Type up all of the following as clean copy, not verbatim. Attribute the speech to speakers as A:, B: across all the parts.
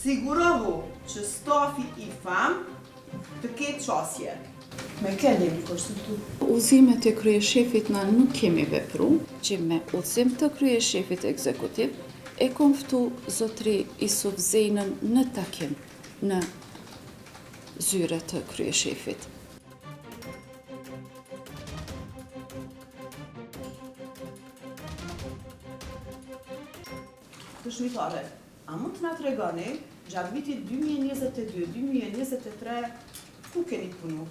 A: Sigurohu që stafi I FAM të ketë qasje. Me kemi konsultu.
B: Udhëzimet e kryeshefit na nuk kemi vepru, që me udhëzim të kryeshefit ekzekutiv e kom ftu zotri Isuf Zejnën në takim në zyre të kryeshefit.
A: Dëshmitare, a mund të na tregoni gjatë vitit 2022-2023 ku keni punu?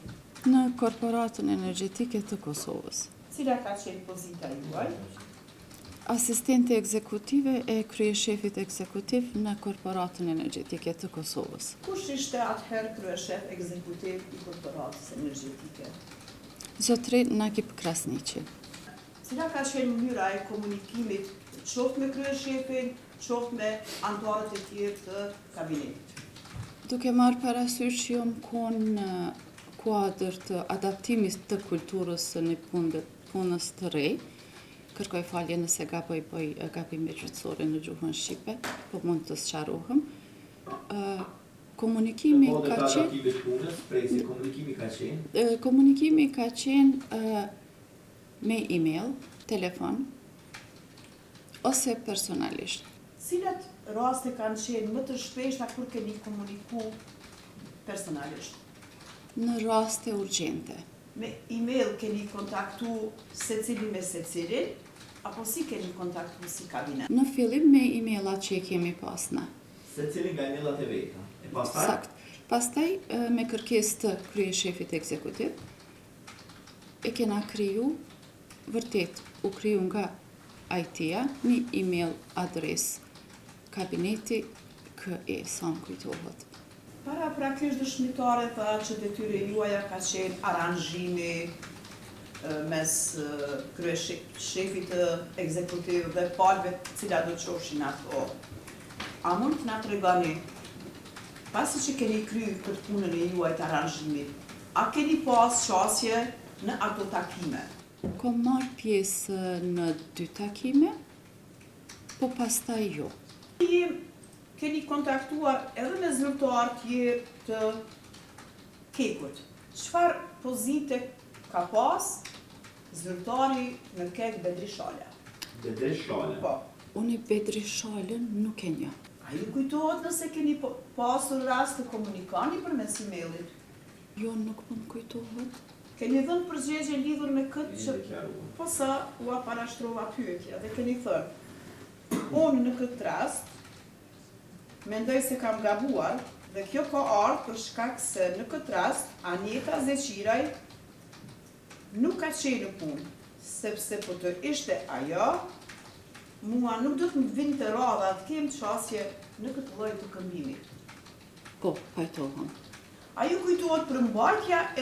B: Në Korporatën Energjetike të Kosovës.
A: Cila ka qenë pozita juaj?
B: Asistente ekzekutive e kryeshefit ekzekutiv në Korporatën Energjetike të Kosovës.
A: Kush ishte atëherë kryeshef ekzekutiv I Korporatës Energjetike?
B: Zotri Nakip Krasniqi.
A: Cila ka qenë mënyra e komunikimit qoftë me kryeshefin, qoftë me anëtarët e tjerë të kabinetit?
B: Duke marrë parasysh që jom konë në kuadër të adaptimit të kulturës së një punës të rej, kërkoj falje nëse bëj gabime gjyqësore në gjuhën shqipe, po mund të sqarohem. Komunikimi ka qenë Komunikimi ka qenë me email, telefon ose personalisht.
A: Cilat raste kanë qenë më të shpeshta kur keni komuniku personalisht?
B: Në raste urgjente.
A: Me email keni kontaktu secili me secilin, apo si keni kontaktu si kabinet?
B: Në fillim me emailat që I kemi pas na.
C: Secili nga emailat e veta. E pastaj?
B: Sakt. Pastaj me kërkesë të kryeshefit ekzekutiv e kena kriju, vërtet u kriju nga IT-ja një email adres kabineti KE, sa më kujtohet.
A: Para praktikisht dëshmitare tha që detyra juaja ka qenë aranzhimi mes kryeshefit të ekzekutiv dhe palëve cila do qofshin ato. A mund të na tregoni, pasi që keni kryer këtë punën e juaj të aranzhimit, a keni pas qasje në ato takime?
B: Kom marrë pjesë në 2 takime, po pastaj jo.
A: Keni kontaktuar edhe me zyrtarë tjerë të Kekut. Çfarë pozite ka pas zyrtari në Kek Bedri Shala?
C: Bedri Shala?
A: Po.
B: Unë Bedri Shalën nuk e njoh.
A: A ju kujtohet nëse keni pasur rast të komunikani përmes emailit?
B: Jo, nuk më kujtohet.
A: Keni dhënë përgjigje lidhur me këtë që posa ua parashtrova pyetja dhe keni thënë, unë në këtë rast mendoj se kam gabuar dhe kjo ka ardhur për shkak se në këtë rast Anjeta Zeqiraj nuk ka qenë në punë, sepse po të ishte ajo, mua nuk do të më vinte radha të kem qasje në këtë lloj të këmbimit.
B: Po, pajtohem.
A: A ju kujtohet përmbajtja e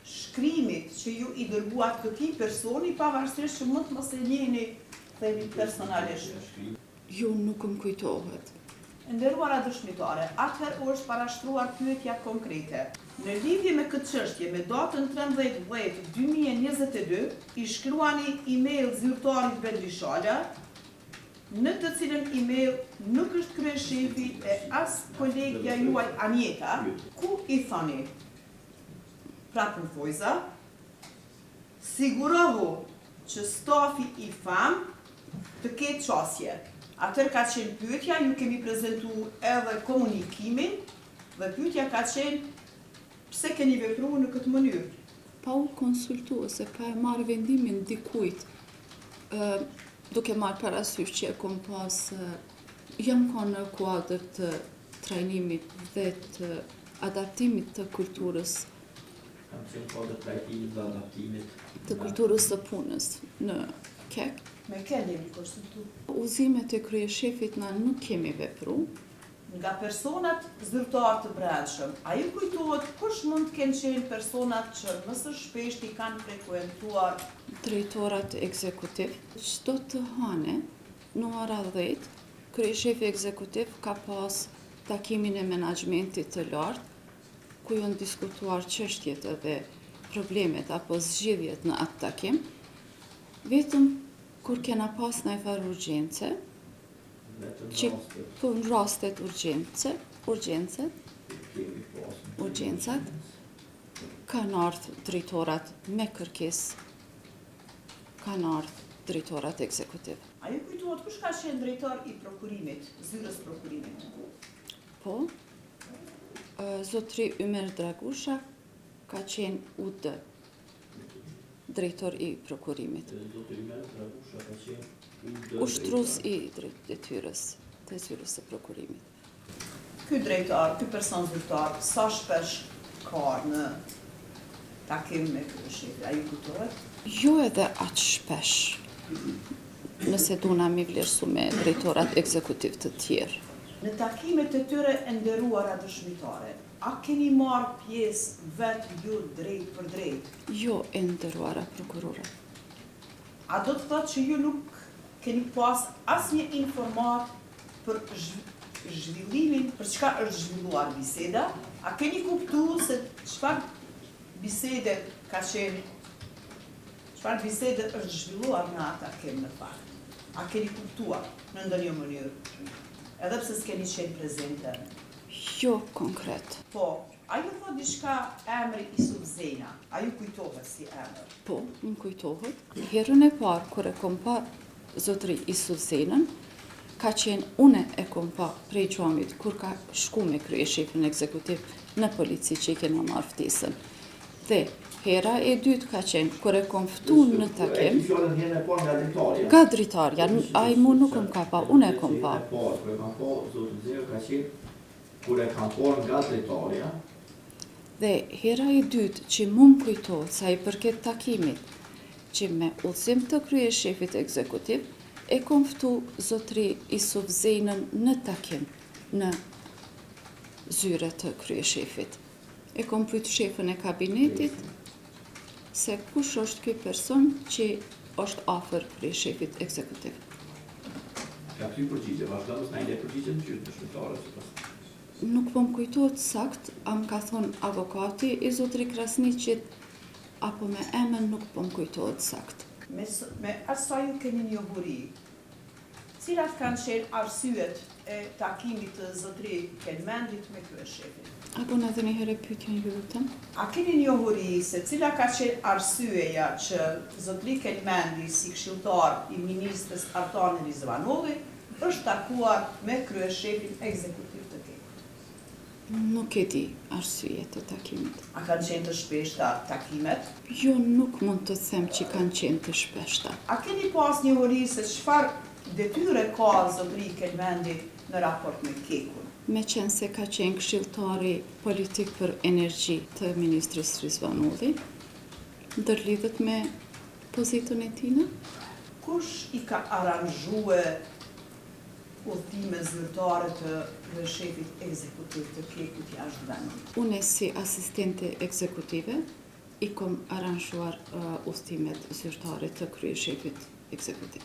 A: shkrimit që ju I dërguat këtij personi pavarësisht që mund të mos e njihni themi personalisht?
B: Jo, nuk më kujtohet.
A: Nderuara dëshmitare, atëherë është parashtruar pyetja konkrete. Në lidhje me këtë çështje, me datën 13/10/2022, I shkruani email zyrtarit Bedri Shala, në të cilën email nuk është kryeshefi e as kolegja juaj Anjeta, ku I thoni, prapën fojza, sigurohu që stafi I FAM të ketë qasje. Atër ka qenë pyetja, ju kemi prezentu edhe komunikimin dhe pyetja ka qenë pse keni vepruar në këtë mënyrë.
B: Pa u konsultu ose pa e marrë vendimin dikujt, duke marrë parasysh që e kom pas, jam konë në kuadër të trajnimit dhe të adaptimit të kulturës.
C: Kam qenë kuadër trajtimit dhe adaptimit.
B: Të kulturës së punës në Kek.
A: Me keni konsultu.
B: Udhëzimet e kryeshefit na nuk kemi vepru.
A: Nga personat zyrtar të brendshëm, a ju kujtohet kush mund të kenë qenë personat që më së shpeshti kanë frekuentuar?
B: Drejtorat ekzekutiv. Çdo të hane, në ora 10, kryeshefi ekzekutiv ka pas takimin e menaxhmentit të lartë, ku janë diskutuar çështjet edhe problemet apo zgjidhjet në atë takim. Vetëm kur kena pas në e farë urgjence, që po në rastet urgjencat, kanë ardhur drejtorat me kërkesë, kanë ardhur drejtorat ekzekutiv.
A: A ju kujtohet kush ka qenë drejtor i prokurimit, zyrës prokurimit?
B: Po, zotri Ymer Dragusha ka qenë UD, drejtor i prokurimit. Ushtrues i detyrës të zyrës së prokurimit.
A: Ky drejtor, ky person zyrtar, sa shpesh ka në takim me kryeshefin? A ju kujtohet?
B: Jo edhe aq shpesh, nëse duna mi vlerësu me drejtorat ekzekutiv të tjerë.
A: Në takimet e tyre e nderuara dëshmitare, a keni marrë pjesë vetë ju drejt për drejt?
B: Jo e nderuara prokurore.
A: A do të thotë që ju nuk keni pas asnjë informat për zhvillimin, për çka është zhvilluar biseda? A keni kuptuar se çfarë bisede ka qenë, çfarë bisede është zhvilluar në ata takim në fakt? A keni kuptuar në ndonjë mënyrë? Edhe pse s'keni qenë prezente.
B: Jo konkret.
A: Po, a ju thot diçka emri Isuf Zena? A ju kujtohet si emër?
B: Po, më kujtohet. Herën e parë, kur e kom pa zotri Isuf Zenën, ka qenë une e kom pa prej gjamit, kur ka shku me kryeshefin ekzekutiv në polici që i kena marrë ftesën. Dhe hera e dytë ka qenë, kur e kom ftu në takim, nga dritarja, a i mu nuk më ka pa, une e kom pa.
C: Kur e kam por nga drejtarja.
B: Dhe hera e dytë që mu më kujtohet sa i përket takimit, që me udhëzim të kryeshefit ekzekutiv, e kom ftu zotri Isuf Zenën në takim në zyre të kryeshefit. E kom pyet shefën e kabinetit se kush është ky person që është afër kryeshefit ekzekutiv.
C: Ka ky përgjigje, vazhdon s'na i le përgjigje në gjysmë dëshmitare sipas.
B: Nuk po më kujtohet sakt, a më ka thonë avokati i zotri Krasniqit, apo me emën nuk po më kujtohet sakt.
A: Me asa ju keni njohuri, cilat kanë qenë arsyet e takimit të zotri Kelmendit me kryeshefin?
B: A po në dhe një herë pyetjen ju lutem?
A: A keni njohuri se cila ka qenë arsyeja që zotri Kelmendi si këshilltar i ministrës Artani Rizvanovi është takuar me kryeshefin ekzekutiv të Kekut?
B: Nuk e di arsye të takimit.
A: A kanë qenë të shpeshta takimet?
B: Jo, nuk mund të them që kanë qenë të shpeshta.
A: A keni pas njohuri se çfarë detyre ka zotri Kelmendi në raport me Kekun?
B: Me qenë se ka qenë këshilltari politik për energji të ministrës Rizvanovi, ndërlidhet me pozitën e tina?
A: Kush i ka aranjue udhëtime zyrtare të kryeshefit ekzekutiv të Kekut jashtë vendit?
B: Une si asistente ekzekutive i kom aranjuar udhëtimet zyrtare të kryeshefit ekzekutiv.